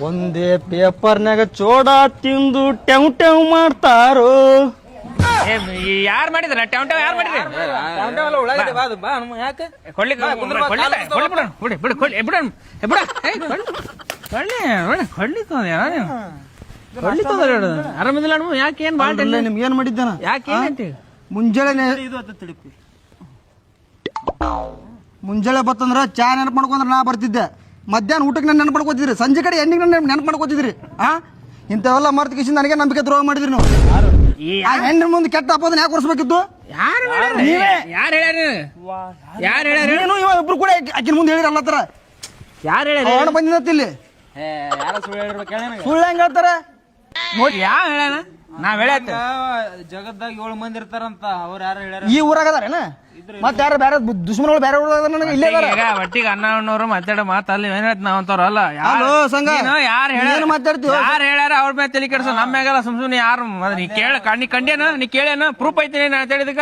ಒಂದೇ ಪೇಪರ್ನಾಗ ಚೋಡ ತಿಂದು ಟೆವ್ ಟೆವ್ ಮಾಡ್ತಾರೋ. ಯಾರು ಮಾಡಿದ್ರ ಟೆವ್ ಯಾರು ಮಾಡಿದ್ರಿ? ಆರಾಮಿಲ್ಲ ಯಾಕೆ ಏನ್ ಬಾಳ ನಿಮ್ಗೆ ಏನ್ ಮಾಡಿದ್ದಾನ? ಯಾಕೆ ಮುಂಜಾನೆ ಮುಂಜಾನೆ ಬತ್ತಂದ್ರ ಚಾ ನೆನಪು ಮಾಡ್ಕೊಂಡ್ರ ನಾ ಬರ್ತಿದ್ದೆ. ಮಧ್ಯಾಹ್ನ ಊಟಕ್ಕೆ ನಾನು ನೆನಪು ಮಾಡ್ಕೋತಿದ್ರಿ, ಸಂಜೆ ಕಡೆ ಎಣ್ಣಿಗೆ ನೆನಪು ಮಾಡ್ಕೋತಿದ್ರಿ. ಇಂಥವೆಲ್ಲ ಮರ್ತ ಕಿಶನ್ ನನಗೆ ನಂಬಿಕೆ ದ್ರೋಹ ಮಾಡಿದ್ರಿ ನೀವು. ಆ ಹೆಣ್ಣಿನ ಮುಂದೆ ಕೆಟ್ಟ ಅಪ್ಪದನ್ನ ಯಾಕೆ ಕೊಡಿಸ್ಬೇಕಿತ್ತು? ಯಾರು ನೀನು ಇಬ್ರು ಕೂಡ ಆಕಿನ ಮುಂದೆ ಹೇಳಿರ ಅಲ್ಲತ್ತರ. ಯಾರು ಹೇಳ ಬಂದಿದ್ದ ಇಲ್ಲಿ ಸುಳ್ಳು ಹೆಂಗ್ ಹೇಳ್ತಾರೆ ನೋಡಿ? ಯಾವ ಹೇಳ ನಾವ್ ಹೇಳತ್ತೆ ಜಗತ್ದಾಗ 7 ಮಂದಿ ಇರ್ತಾರಂತ, ಅವ್ರು ಯಾರು ಹೇಳ್ಯಾರ? ಈ ಊರಾಗ ಅದಾರೇನ? ಮತ್ತೆ ಯಾರು ಬೇರೆ ದುಶ್ಮನಗಳು ಬೇರೆ ನನಗೆ ಇಲ್ಲೇ ಒಟ್ಟಿಗೆ ಅನ್ನೋರು ಮಾತಾಡೋ ಮಾತು ಅಲ್ಲಿ ಏನ್ ಹೇಳ್ತ ನಾವಂತವ್ರ ಅಲ್ಲ. ಯಾರು ಮಾತಾಡ್ತೀವಿ? ಯಾರು ಹೇಳ್ಯಾರ ಅವ್ರ ಮೇಲೆ ತಲೆ ಕೆಡ್ಸ, ನಮ್ಮ ಮ್ಯಾಗಲ್ಲ. ಸುಮ್ನೆ ಯಾರು ನೀ ಕಂಡೇನ ನೀ ಕೇಳೇನ ಪ್ರೂಫ್ ಐತಿ ಮಾತಾಡಿದಕ್ಕ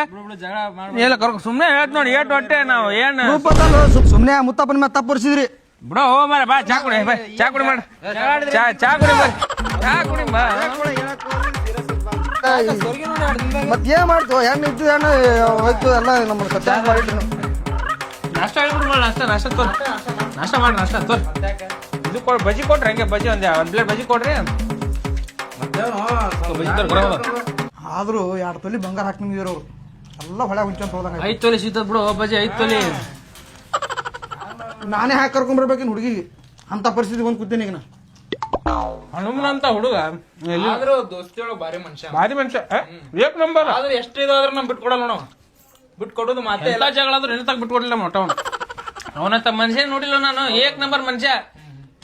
ಇಲ್ಲ ಕರ್ಕೊ ಸುಮ್ನೆ ಹೇಳ್ತ ನೋಡಿ. ಏಟ್ ಹೊಟ್ಟೆ ನಾವು ಏನ್ ಸುಮ್ನೆ ಮುತ್ತಪ್ಪನ ಮೇಲೆ ತಪ್ಪರಿಸಿದ್ರಿ ಬಿಡೋ. ಹೋ ಮಾರ ಬಾ ಚಾ ಕುಡಿ, ಚಾ ಕುಡಿ ಮಾಡ, ಚಾ ಕುಡಿ ಬರ್ರಿ, ಚಾ ಕುಡಿ ಬಾ. ಮತ್ ಏನ್ ಮಾಡ್ತು? ಹೆಣ್ಣು ಇದ್ದು ಹೆಣ್ಣು ಹೋಯ್ತು ಎಲ್ಲ ನಮ್ಮ ಮಾಡಿದ್ರು. ನಾಷ್ಟ ಹೇಳ್ಬಿಡು ಮಾಡಿ, ನಾಷ್ಟ ತೋರ್, ನಾಷ್ಟ ಮಾಡಿ, ನಾಷ್ಟ ತೋರ್. ಇದು ಕೊಡ್, ಬಜ್ಜಿ ಕೊಡ್ರಿ, ಹಂಗೆ ಬಜ್ಜಿ ಒಂದ್ ಪ್ಲೇಟ್ ಬಜ್ಜಿ ಕೊಡ್ರಿ. ಆದ್ರೂ 2 ತೊಲಿ ಬಂಗಾರ ಹಾಕಿ ನಿಂತಿದ್ರು ಅವ್ರು ಎಲ್ಲ ಹೊಳೆ ಹುಂಚಂತ ಹೋದಂಗ. 5 ತೊಲಿ ಸಿಗ್ತದ ಬಿಡು ಬಜ್ಜಿ, 5 ತೊಲಿ. ನಾನೇ ಹಾಕಿ ಕರ್ಕೊಂಡ್ ಬರ್ಬೇಕಿನ್ ಹುಡುಗಿಗೆ. ಅಂತ ಪರಿಸ್ಥಿತಿ ಬಂದ್ ಕೂತೀನಿ ಈಗ ನಾ. ಹನುಮನಂತ ಹುಡುಗ ದೋಸ್ತಿಯೊಳಗ ಭಾರಿ ಮನುಷ್ಯ, ಭಾರಿ ಮನುಷ್ಯ, ಏಕ್ ನಂಬರ್. ಆದ್ರೆ ಎಷ್ಟು ಇದಾದ್ರೂ ನಮ್ ಬಿಟ್ಕೊಡಲ್ಲ ನಾವು. ಬಿಟ್ಕೊಡೋದು ಮಾತೆ ಎಲ್ಲ ಜಗಳ ಆದ್ರೂ ಎಣ್ಣತಾಗ ಬಿಟ್ಕೊಡಿಲ್ಲ ಮೊಟ್ಟವನು. ಅವನಂತ ಮನುಷ್ಯ ನೋಡಿಲ್ಲ ನಾನು. ಏಕ್ ನಂಬರ್ ಮನುಷ್ಯ,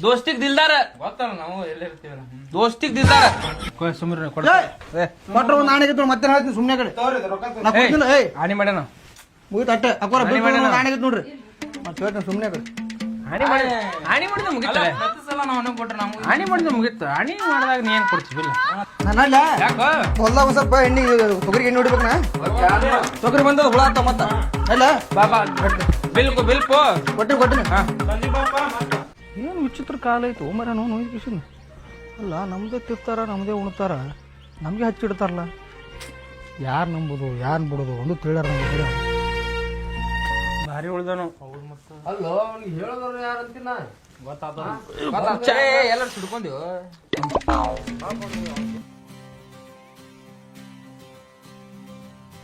ದೋಸ್ತಿಗ್ ದಿಲ್ದಾರ. ಗೊತ್ತಲ್ಲ ನಾವು ಎಲ್ಲಿರ್ತೀವಲ್ಲ. ದೋಸ್ತಿಗ್ ದಿಲ್ದಾರ. ಸುಮ್ರಿ ಕೊಟ್ರು ನಾಣಿಗೆ ಮತ್ತೆ ಹೇಳ್ತೀನಿ ಸುಮ್ನೆ ಕಡೆ ಹಾನಿ ಮಾಡ್ಯಾನ ಮುಗಿತ ಅಟ್ಟೆ ಅಕ್ಕೋರ ನಾಣಿಗೆ ನೋಡ್ರಿ ಮತ್ತೆ ಹೇಳ್ತೀನಿ ಸುಮ್ನೆ ಕಡೆ. ಹಾನಿ ಮಾಡಿದ ಮುಗಿತ, ಹಾನಿ ಮಾಡಿದ ಮುಗಿತ್ತು. ಹಾನಿ ಮಾಡಿದಾಗ ನೀ ಏನ್ ಕೊಡ್ತೀವಿಲ್ಲ ನಾನಲ್ಲ ಹೊಲ್ದಾಗ ಒಂದ್ ಸ್ವಲ್ಪ ಎಣ್ಣೆ ತೊಗರಿಗೆ ಎಣ್ಣೆ ಹೊಡಿಬೇಕನ. ತೊಗರಿ ಬಂದದ ಹುಳ ಅಂತ ಮತ್ತ ಅಲ್ಲ ಬಾಬಾ ಬಿಲ್ಕು ಬಿಲ್ಪು ಕೊಟ್ಟಿನಿ. ಏನು ವಿಚಿತ್ರ ಕಾಲ ಐತು ಮರ ನೋವು ಕಿಶನ್. ಅಲ್ಲ ನಮ್ದೇ ತಿರ್ತಾರ, ನಮ್ದೇ ಉಣ್ತಾರ, ನಮ್ಗೆ ಹಚ್ಚಿಡ್ತಾರಲ್ಲ. ಯಾರು ನಂಬೋದು ಯಾರು ಬಿಡೋದು ಒಂದು ತಿಳಿಯಾರ ನಮ್ಗೆ. ಭಾರಿ ಉಳ್ದನು ಅಲ್ಲೋ ಅವ್ನಿಗೆ ಹೇಳೋದವ್ರು ಯಾರಂತಿನ ಎಲ್ಲರೂ ಸಿಡ್ಕೊಂಡ್ಯೋ.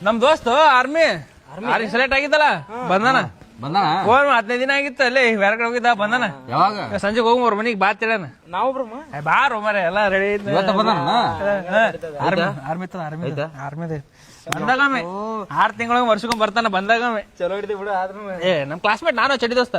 ನಮ್ ದೋಸ್ತ ಆರ್ಮಿ ಸೆಲೆಕ್ಟ್ ಆಗಿದ್ದಲ್ಲ, ಬಂದಾನ. ಫೋನ್ 15 ದಿನ ಆಗಿತ್ತು ಅಲ್ಲೇ ಬೇರೆ ಕಡೆ ಹೋಗಿದ್ದ, ಬಂದಾನ. ಯಾವಾಗ ಸಂಜೆಗೆ ಹೋಗ್ಬರ್ ಮನಿಗ್ ಬಾ ತಿಳನ. ನಾವು ಬಾರೋ ಮರ ಎಲ್ಲ ರೆಡಿ ಆರ್ಮಿ ಬಂದಾಗಮ್ಮೆ 6 ತಿಂಗಳ ವರ್ಷಕ್ಕೊಮ್ಮೆ ಬರ್ತಾನ. ಬಂದಾಗಮ್ಮೆ ಚಲೋ ಹಿಡಿದಿ ಬಿಡು. ಆದ್ರೂ ನಮ್ ಕ್ಲಾಸ್ಮೇಟ್ ನಾನು ಚಡಿ ದೋಸ್ತ.